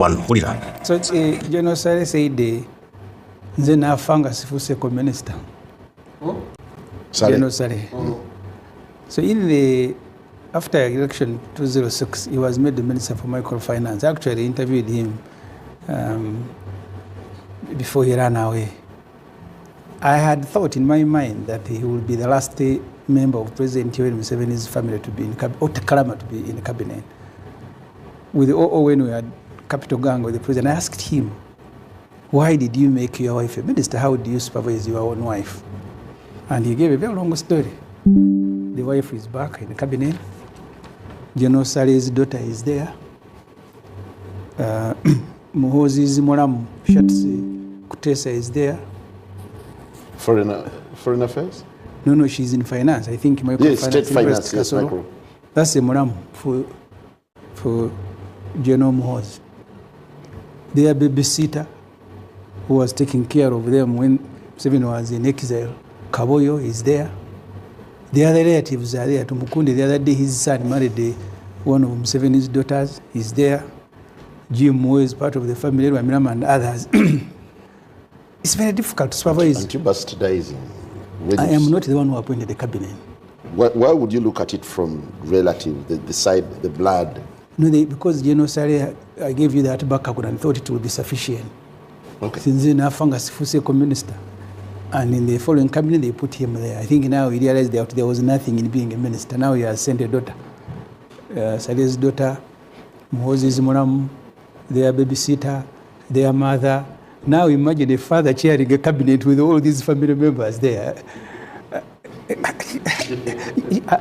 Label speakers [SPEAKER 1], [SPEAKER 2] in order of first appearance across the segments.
[SPEAKER 1] So General Sale said nze nafanga sifuse co-minister. General Sale. So in the after election 2006, he was made the Minister for Microfinance. I actually interviewed him before he ran away. I had thought in my mind that he would be the last member of President Museveni's family to be in cabinet, or Kalama to be in the cabinet. With the OO, when we had capital gang with the president, I asked him, why did you make your wife a minister? How do you supervise your own wife? And he gave a very long story. The wife is back in the cabinet. General Sale's daughter is there. Muhozi's Moram Shatsi Kutesa is there.
[SPEAKER 2] Foreign affairs?
[SPEAKER 1] No, she's in finance. I think
[SPEAKER 2] yes, state finance. Yes, micro.
[SPEAKER 1] That's the Moram for General Muhoz. Their babysitter, who was taking care of them when Museveni was in exile, Kaboyo, is there. The other relatives are there. Tumukundi, the other day his son married one of Museveni's daughters. He's there. Jim Mo is part of the family, and others. It's very difficult to supervise.
[SPEAKER 2] Aren't you bastardizing?
[SPEAKER 1] I am not the one who appointed the cabinet.
[SPEAKER 2] Why would you look at it from relative, the side, the blood?
[SPEAKER 1] No, because General Sale, I gave you that background and thought it would be sufficient.
[SPEAKER 2] Okay.
[SPEAKER 1] Since then, I found as Fuse minister. And in the following cabinet, they put him there. I think now he realized that there was nothing in being a minister. Now he has sent a daughter. Sale's daughter, Moses Moram, their babysitter, their mother. Now imagine a father chairing a cabinet with all these family members there.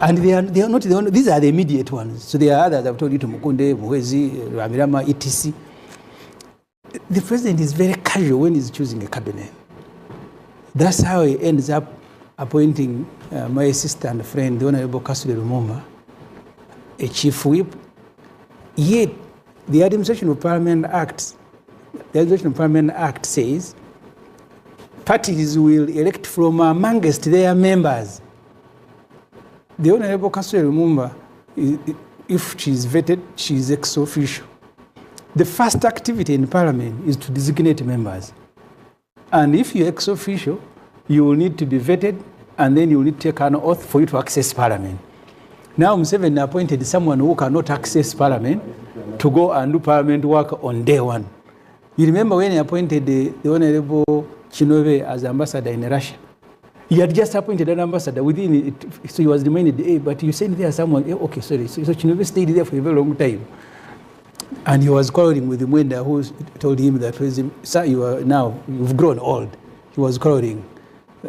[SPEAKER 1] And they are not the only, these are the immediate ones. So there are others, I've told you, to Mukunde, Muhezi, Ramirama, etc. The president is very casual when he's choosing a cabinet. That's how he ends up appointing my sister and friend, the Honorable Kasule Lumumba, a chief whip. Yet, the Administration of Parliament Act, says parties will elect from amongst their members. The Honorable Kasule Lumumba, if she is vetted, she is ex officio. The first activity in Parliament is to designate members. And if you're ex officio, you will need to be vetted, and then you will need to take an oath for you to access Parliament. Now Museveni appointed someone who cannot access Parliament to go and do Parliament work on day one. You remember when he appointed the Honorable Chinove as ambassador in Russia? He had just appointed an ambassador within it, so he was reminded, hey, but you said there someone, okay, sorry. So Chinove stayed there for a very long time. And he was quarreling with Nganda, who told him that, sir, you've grown old. He was quarreling.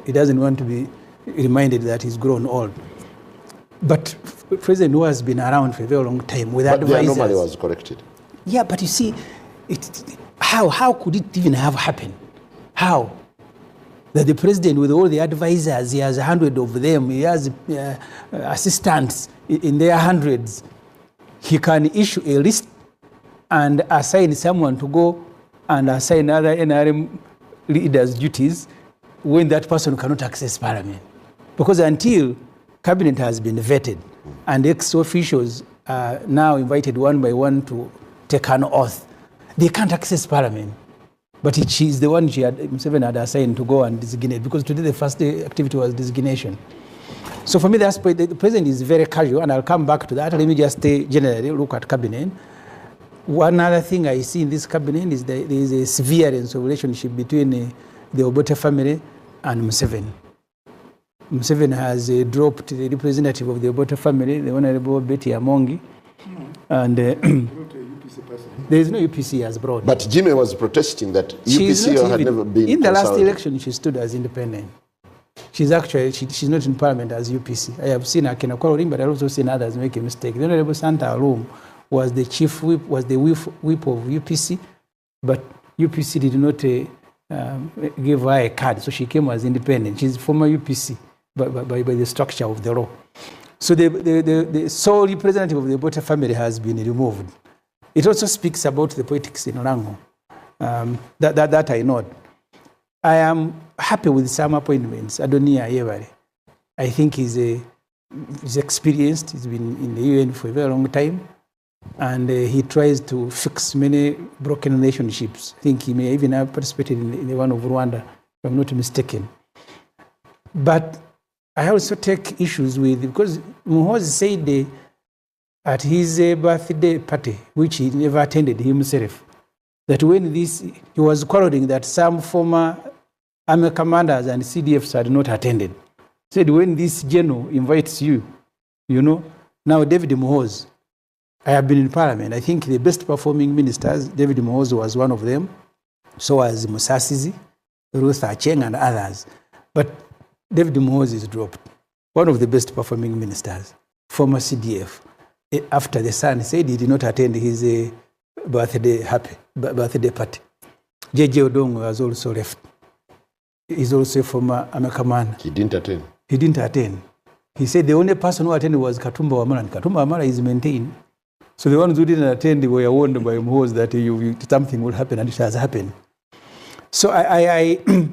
[SPEAKER 1] He doesn't want to be reminded that he's grown old. But President Who has been around for a very long time with advisors.
[SPEAKER 2] But the anomaly was corrected.
[SPEAKER 1] Yeah, but you see, how could it even have happened? How? That the president, with all the advisors, he has 100 of them, he has assistants in their hundreds. He can issue a list and assign someone to go and assign other NRM leaders' duties when that person cannot access Parliament. Because until cabinet has been vetted and ex-officials are now invited one by one to take an oath, they can't access Parliament. But she's the one Museveni had assigned to go and designate, because today the first activity was designation. So for me, the president is very casual, and I'll come back to that. Let me just generally look at cabinet. One other thing I see in this cabinet is that there is a severance of relationship between the Obote family and Museveni. Museveni has dropped the representative of the Obote family, the Honorable Betty Amongi, and there is no UPC as brought.
[SPEAKER 2] But Jimmy was protesting that UPC had never been
[SPEAKER 1] in the last election. She stood as independent. She's actually she's not in Parliament as UPC. I have seen her quarreling, but I've also seen others make a mistake. The Honorable Santa Alum was the chief whip, was the whip of UPC, but UPC did not give her a card, so she came as independent. She's former UPC by the structure of the law. So the sole representative of the Obote family has been removed. It also speaks about the politics in Orango. That I know. I am happy with some appointments. Adonia Yebare, I think he's experienced. He's been in the UN for a very long time. and he tries to fix many broken relationships. I think he may even have participated in the one of Rwanda, if I'm not mistaken. But I also take issues with, because Muhoozi said at his birthday party, which he never attended himself, that when he was quarreling that some former army commanders and CDFs had not attended. Said, when this general invites you, now David Muhoozi, I have been in parliament. I think the best performing ministers, David Muhoozi was one of them. So was Musasizi, Ruth Acheng, and others. But David Muhoozi is dropped. One of the best performing ministers, former CDF. After the son said he did not attend his birthday party. J.J. Odongo was also left. He's also a former army commander.
[SPEAKER 2] He didn't attend?
[SPEAKER 1] He didn't attend. He said the only person who attended was Katumba Wamala, and Katumba Wamala is maintained. So the ones who didn't attend were warned by Muhoozi that something will happen, and it has happened. So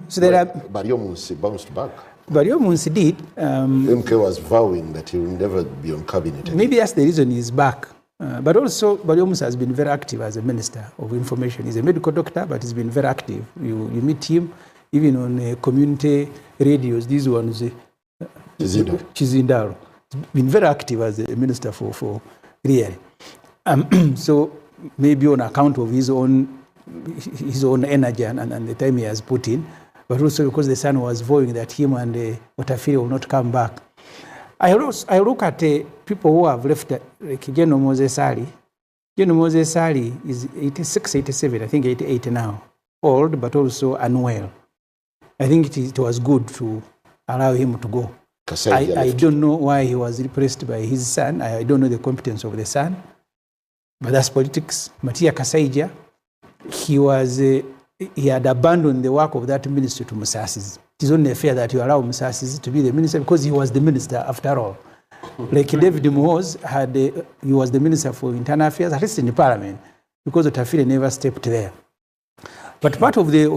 [SPEAKER 1] so there are.
[SPEAKER 2] Baryomunsi bounced back.
[SPEAKER 1] Baryomunsi did.
[SPEAKER 2] MK was vowing that he will never be on cabinet.
[SPEAKER 1] Maybe that's the reason he's back. But also, Baryomunsi has been very active as a minister of information. He's a medical doctor, but he's been very active. You meet him even on community radios. These ones, Chizindaro. He's been very active as a minister for really. So maybe on account of his own energy and the time he has put in, but also because the son was vowing that him and Otafire will not come back. I look at people who have left, like General Moses Ali. General Moses Ali is 86, 87, I think 88 now. Old, but also unwell. I think it was good to allow him to go. I don't know why he was replaced by his son. I don't know the competence of the son. But that's politics. Matia Kasaija, he had abandoned the work of that ministry to Musasizi. It is only fair that you allow Musasizi to be the minister because he was the minister after all. Like David Muhoozi he was the minister for internal affairs, at least in the parliament, because Otafire never stepped there. But part of the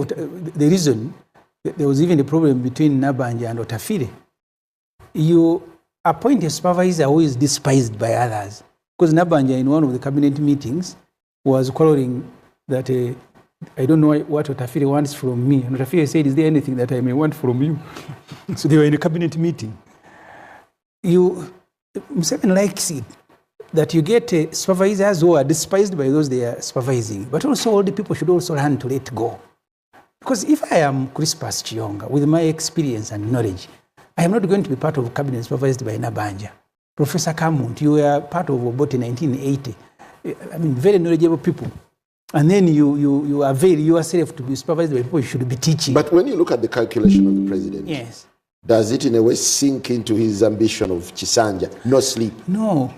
[SPEAKER 1] reason there was even a problem between Nabanja and Otafire, you appoint a supervisor who is despised by others. Because Nabanja, in one of the cabinet meetings, was quarreling that I don't know what Otafire wants from me. And Otafire said, is there anything that I may want from you? So they were in a cabinet meeting. Museveni likes it, that you get supervisors who are despised by those they are supervising. But also all the people should also learn to let go. Because if I am Crispus Chiyonga, with my experience and knowledge, I am not going to be part of a cabinet supervised by Nabanja. Professor Kamuntu, you were part of Obote in 1980. I mean, very knowledgeable people. And then you avail yourself to be supervised by people you should be teaching.
[SPEAKER 2] But when you look at the calculation of the president,
[SPEAKER 1] yes,
[SPEAKER 2] does it in a way sink into his ambition of Chisanja, no sleep?
[SPEAKER 1] No.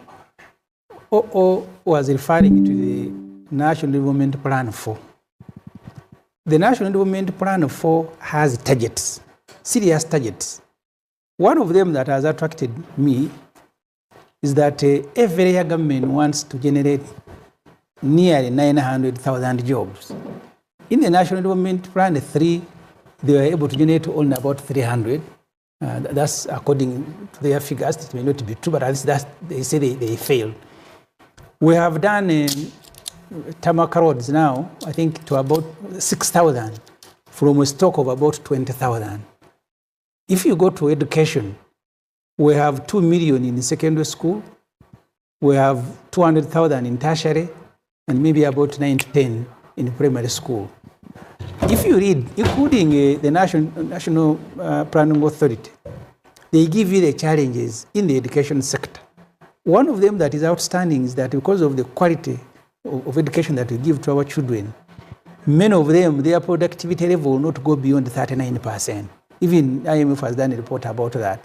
[SPEAKER 1] O was referring to the National Development Plan 4. The National Development Plan 4 has targets, serious targets. One of them that has attracted me is that every year government wants to generate nearly 900,000 jobs. In the National Development Plan 3, they were able to generate only about 300. That's according to their figures. It may not be true, but at least they say they failed. We have done tarmac roads now, I think, to about 6,000 from a stock of about 20,000. If you go to education, we have 2 million in secondary school, we have 200,000 in tertiary, and maybe about 9 to 10 in primary school. If you read, including the National Planning Authority, they give you the challenges in the education sector. One of them that is outstanding is that because of the quality of education that we give to our children, many of them, their productivity level will not go beyond 39%. Even IMF has done a report about that.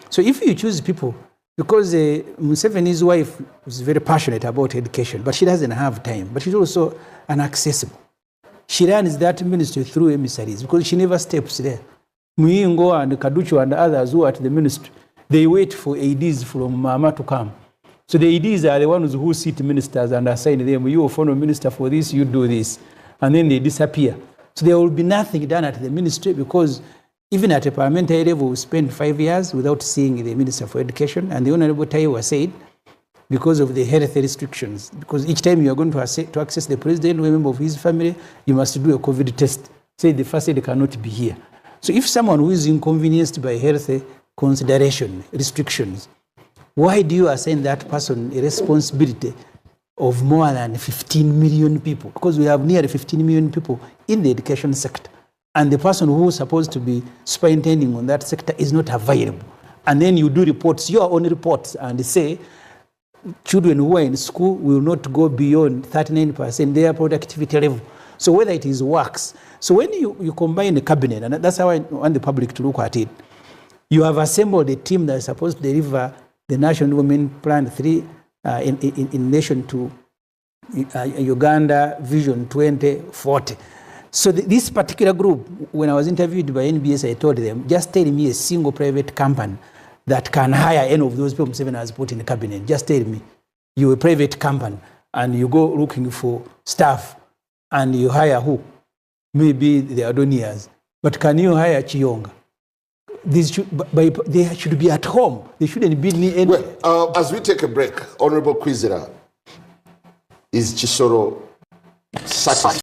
[SPEAKER 1] So if you choose people, because Museveni's wife is very passionate about education, but she doesn't have time, but she's also inaccessible. She runs that ministry through emissaries because she never steps there. Muyingo and Kaduchu and others who are at the ministry, they wait for ADs from Mama to come. So the ADs are the ones who sit ministers and assign them, you will follow minister for this, you do this. And then they disappear. So there will be nothing done at the ministry because even at a parliamentary level, we spend 5 years without seeing the Minister for Education. And the Honorable Taiwa said, because of the health restrictions. Because each time you are going to access the president or a member of his family, you must do a COVID test. Say the first aid cannot be here. So if someone who is inconvenienced by health consideration, restrictions, why do you assign that person a responsibility of more than 15 million people? Because we have nearly 15 million people in the education sector. And the person who is supposed to be superintending on that sector is not available. And then you do reports, your own reports, and say children who are in school will not go beyond 39% their productivity level. So whether it is works. So when you combine the cabinet, and that's how I want the public to look at it, you have assembled a team that is supposed to deliver the National Development Plan 3 in relation to Uganda Vision 2040. So this particular group, when I was interviewed by NBS, I told them, just tell me a single private company that can hire any of those people Museveni has put in the cabinet. Just tell me, you're a private company and you go looking for staff and you hire who? Maybe the Adonias. But can you hire Chiyonga? They should be at home. They shouldn't be any...
[SPEAKER 2] Well, as we take a break, Honorable Kwizera, is Chisoro satisfied?